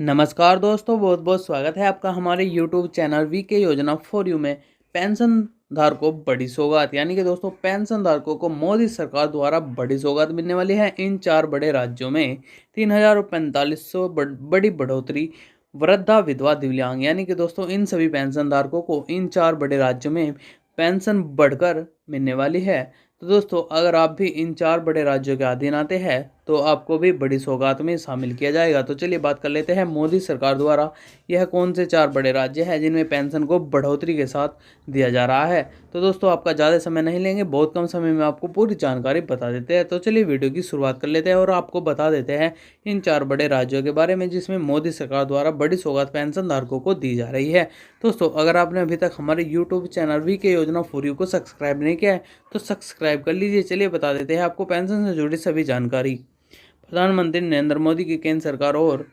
नमस्कार दोस्तों, बहुत बहुत स्वागत है आपका हमारे YouTube चैनल वीके योजना फॉर यू में। पेंशन धारकों बड़ी सौगात, यानी कि दोस्तों पेंशन धारकों को मोदी सरकार द्वारा बड़ी सौगात मिलने वाली है। इन 4 बड़े राज्यों में 3,4500 बड़ी बढ़ोतरी। वृद्धा, विधवा, दिव्यांग, यानी कि दोस्तों इन सभी पेंशन धारकों को इन 4 बड़े राज्यों में पेंशन बढ़कर मिलने वाली है। तो दोस्तों अगर आप भी इन 4 बड़े राज्यों के अधीन आते हैं तो आपको भी बड़ी सौगात में शामिल किया जाएगा। तो चलिए बात कर लेते हैं मोदी सरकार द्वारा यह कौन से 4 बड़े राज्य हैं जिनमें पेंशन को बढ़ोतरी के साथ दिया जा रहा है। तो दोस्तों आपका ज़्यादा समय नहीं लेंगे, बहुत कम समय में आपको पूरी जानकारी बता देते हैं। तो चलिए वीडियो की शुरुआत कर लेते हैं और आपको बता देते हैं इन 4 बड़े राज्यों के बारे में जिसमें मोदी सरकार द्वारा बड़ी सौगात पेंशन धारकों को दी जा रही है। दोस्तों अगर आपने अभी तक हमारे यूट्यूब चैनल वीके योजना फॉर यू को सब्सक्राइब नहीं किया है तो सब्सक्राइब कर लीजिए। चलिए बता देते हैं आपको पेंशन से जुड़ी सभी जानकारी। प्रधानमंत्री नरेंद्र मोदी की केंद्र सरकार और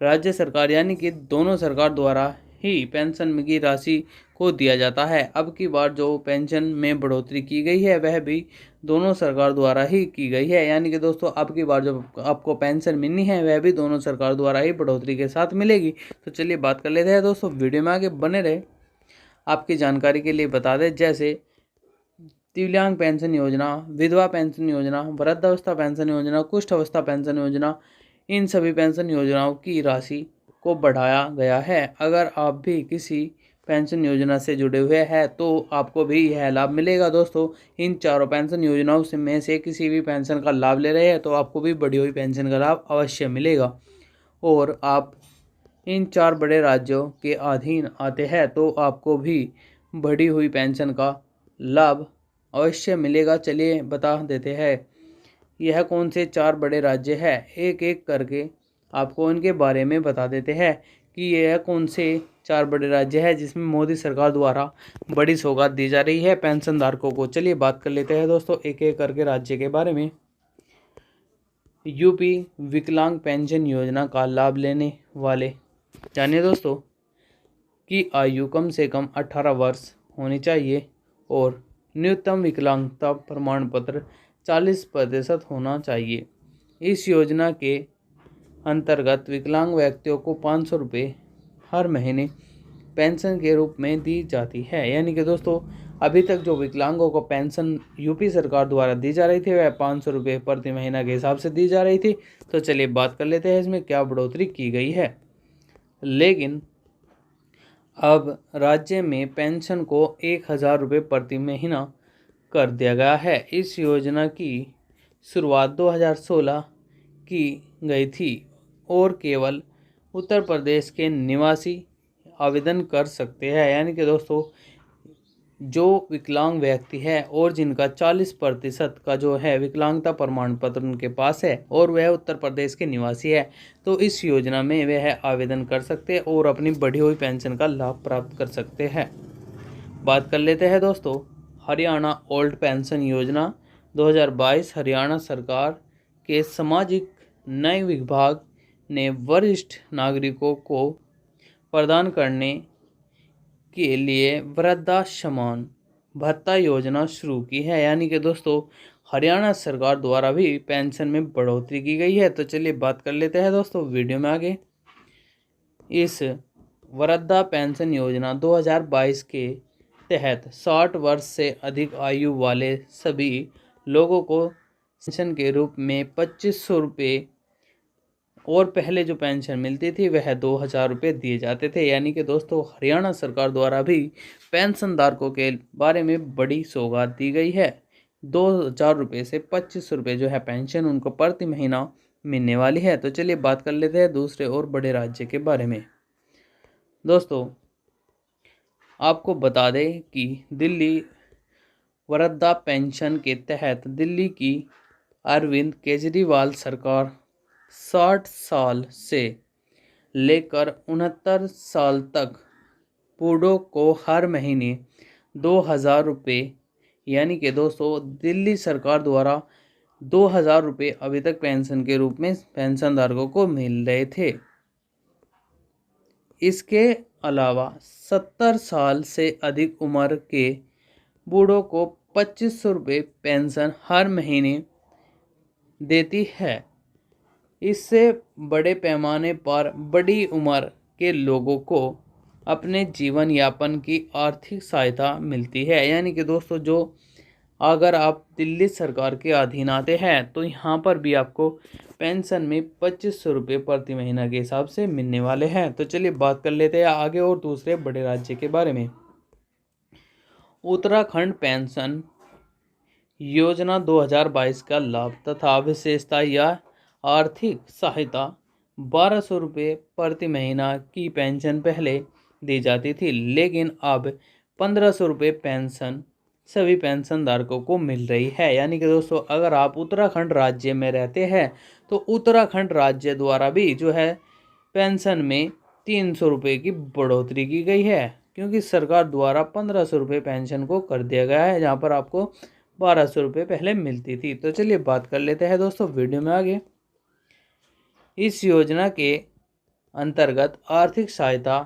राज्य सरकार यानी कि दोनों सरकार द्वारा ही पेंशन की राशि को दिया जाता है। अब की बार जो पेंशन में बढ़ोतरी की गई है वह भी दोनों सरकार द्वारा ही की गई है, यानी कि दोस्तों अब की बार जो आपको पेंशन मिलनी है वह भी दोनों सरकार द्वारा ही बढ़ोतरी के साथ मिलेगी। तो चलिए बात कर लेते हैं दोस्तों, वीडियो में आगे बने रहे। आपकी जानकारी के लिए बता दें, जैसे दिव्यांग पेंशन योजना, विधवा पेंशन योजना, वृद्धावस्था पेंशन योजना, कुष्ठ अवस्था पेंशन योजना, इन सभी पेंशन योजनाओं की राशि को बढ़ाया गया है। अगर आप भी किसी पेंशन योजना से जुड़े हुए हैं तो आपको भी यह लाभ मिलेगा। दोस्तों इन चारों पेंशन योजनाओं से में से किसी भी पेंशन का लाभ ले रहे हैं तो आपको भी बढ़ी हुई पेंशन का लाभ अवश्य मिलेगा। और आप इन 4 बड़े राज्यों के अधीन आते हैं तो आपको भी बढ़ी हुई पेंशन का लाभ अवश्य मिलेगा। चलिए बता देते हैं यह कौन से 4 बड़े राज्य हैं, एक एक करके आपको इनके बारे में बता देते हैं कि यह कौन से 4 बड़े राज्य हैं जिसमें मोदी सरकार द्वारा बड़ी सौगात दी जा रही है पेंशन धारकों को। चलिए बात कर लेते हैं दोस्तों एक एक करके राज्य के बारे में। यूपी विकलांग पेंशन योजना का लाभ लेने वाले जानिए दोस्तों की आयु कम से कम 18 वर्ष होनी चाहिए और न्यूनतम विकलांगता प्रमाण पत्र 40% होना चाहिए। इस योजना के अंतर्गत विकलांग व्यक्तियों को 500 रुपये हर महीने पेंशन के रूप में दी जाती है। यानी कि दोस्तों अभी तक जो विकलांगों को पेंशन यूपी सरकार द्वारा दी जा रही थी वह 500 रुपये प्रति महीना के हिसाब से दी जा रही थी। तो चलिए बात कर लेते हैं इसमें क्या बढ़ोतरी की गई है। लेकिन अब राज्य में पेंशन को 1,000 रुपये प्रति महीना कर दिया गया है। इस योजना की शुरुआत 2016 की गई थी और केवल उत्तर प्रदेश के निवासी आवेदन कर सकते हैं। यानी कि दोस्तों जो विकलांग व्यक्ति है और जिनका 40% का जो है विकलांगता प्रमाण पत्र उनके पास है और वह उत्तर प्रदेश के निवासी है तो इस योजना में वह आवेदन कर सकते हैं और अपनी बढ़ी हुई पेंशन का लाभ प्राप्त कर सकते हैं। बात कर लेते हैं दोस्तों हरियाणा ओल्ड पेंशन योजना 2022। हरियाणा सरकार के सामाजिक न्याय विभाग ने वरिष्ठ नागरिकों को प्रदान करने के लिए वृद्धाश्रमान भत्ता योजना शुरू की है। यानी कि दोस्तों हरियाणा सरकार द्वारा भी पेंशन में बढ़ोतरी की गई है। तो चलिए बात कर लेते हैं दोस्तों वीडियो में आगे। इस वृद्धा पेंशन योजना 2022 के तहत 60 वर्ष से अधिक आयु वाले सभी लोगों को पेंशन के रूप में 2500 रुपये और पहले जो पेंशन मिलती थी वह 2,000 रुपये दिए जाते थे। यानी कि दोस्तों हरियाणा सरकार द्वारा भी पेंशन धारकों के बारे में बड़ी सौगात दी गई है। 2,000 रुपये से 2500 रुपये जो है पेंशन उनको प्रति महीना मिलने वाली है। तो चलिए बात कर लेते हैं दूसरे और बड़े राज्य के बारे में। दोस्तों आपको बता दें कि दिल्ली वृद्धा पेंशन के तहत दिल्ली की अरविंद केजरीवाल सरकार 60 साल से लेकर 69 साल तक बूढ़ों को हर महीने 2,000 रुपये, यानी कि दोस्तों दिल्ली सरकार द्वारा 2,000 रुपये अभी तक पेंशन के रूप में पेंशन धारकों को मिल रहे थे। इसके अलावा 70 साल से अधिक उम्र के बूढ़ों को 2,500 रुपये पेंशन हर महीने देती है। इससे बड़े पैमाने पर बड़ी उम्र के लोगों को अपने जीवन यापन की आर्थिक सहायता मिलती है। यानी कि दोस्तों, जो अगर आप दिल्ली सरकार के अधीन आते हैं तो यहाँ पर भी आपको पेंशन में 2500 रुपये प्रति महीना के हिसाब से मिलने वाले हैं। तो चलिए बात कर लेते हैं आगे और दूसरे बड़े राज्य के बारे में। उत्तराखंड पेंशन योजना 2022 का लाभ तथा विशेषता या आर्थिक सहायता 1200 रुपये प्रति महीना की पेंशन पहले दी जाती थी, लेकिन अब 1500 रुपये पेंशन सभी पेंशन धारकों को मिल रही है। यानी कि दोस्तों, अगर आप उत्तराखंड राज्य में रहते हैं तो उत्तराखंड राज्य द्वारा भी जो है पेंशन में 300 रुपये की बढ़ोतरी की गई है, क्योंकि सरकार द्वारा 1500 रुपये पेंशन को कर दिया गया है, जहाँ पर आपको 1200 रुपये पहले मिलती थी। तो चलिए बात कर लेते हैं दोस्तों वीडियो में आगे। इस योजना के अंतर्गत आर्थिक सहायता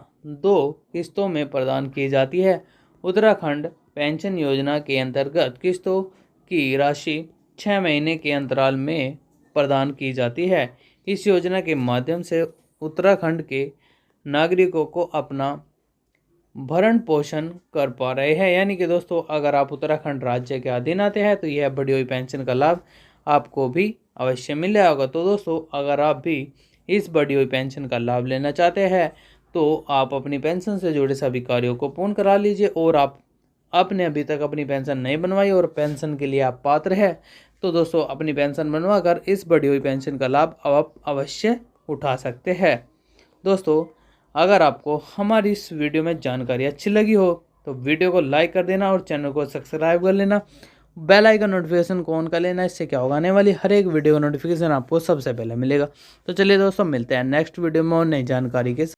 2 किस्तों में प्रदान की जाती है। उत्तराखंड पेंशन योजना के अंतर्गत किस्तों की राशि 6 महीने के अंतराल में प्रदान की जाती है। इस योजना के माध्यम से उत्तराखंड के नागरिकों को अपना भरण पोषण कर पा रहे हैं। यानी कि दोस्तों, अगर आप उत्तराखंड राज्य के अधीन आते हैं तो यह बढ़ी हुई पेंशन का लाभ आपको भी अवश्य मिल जाएगा। तो दोस्तों, अगर आप भी इस बढ़ी हुई पेंशन का लाभ लेना चाहते हैं तो आप अपनी पेंशन से जुड़े सभी कार्यों को पूर्ण करा लीजिए, और आप आपने अभी तक अपनी पेंशन नहीं बनवाई और पेंशन के लिए आप पात्र हैं तो दोस्तों अपनी पेंशन बनवा कर इस बढ़ी हुई पेंशन का लाभ आप अवश्य उठा सकते हैं। दोस्तों, अगर आपको हमारी इस वीडियो में जानकारी अच्छी लगी हो तो वीडियो को लाइक कर देना और चैनल को सब्सक्राइब कर लेना, बेल आइकन नोटिफिकेशन को ऑन कर लेना। इससे क्या होगा, आने वाली हर एक वीडियो का नोटिफिकेशन आपको सबसे पहले मिलेगा। तो चलिए दोस्तों, मिलते हैं नेक्स्ट वीडियो में और नई जानकारी के साथ।